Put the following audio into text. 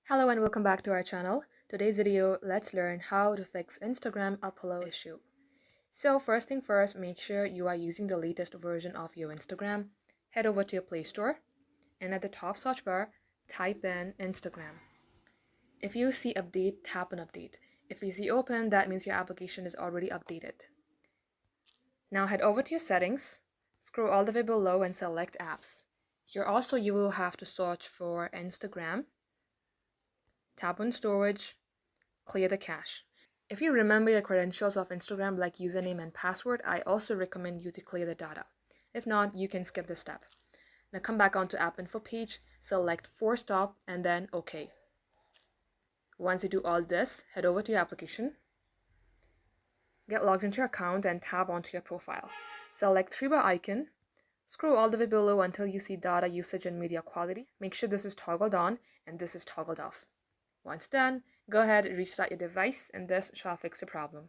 Hello and welcome back to our channel. Today's video, let's learn how to fix Instagram upload issue. So first thing first, make sure you are using the latest version of your Instagram. Head over to your Play Store and at the top search bar, type in Instagram. If you see update, tap on update. If you see open, that means your application is already updated. Now head over to your settings, scroll all the way below and select apps. Here also you will have to search for Instagram. Tap on storage, clear the cache. If you remember your credentials of Instagram like username and password, I also recommend you to clear the data. If not, you can skip this step. Now come back onto app info page, select force stop and then OK. Once you do all this, head over to your application. Get logged into your account and tab onto your profile. Select 3-bar icon. Scroll all the way below until you see data usage and media quality. Make sure this is toggled on and this is toggled off. Once done, go ahead and restart your device and this shall fix the problem.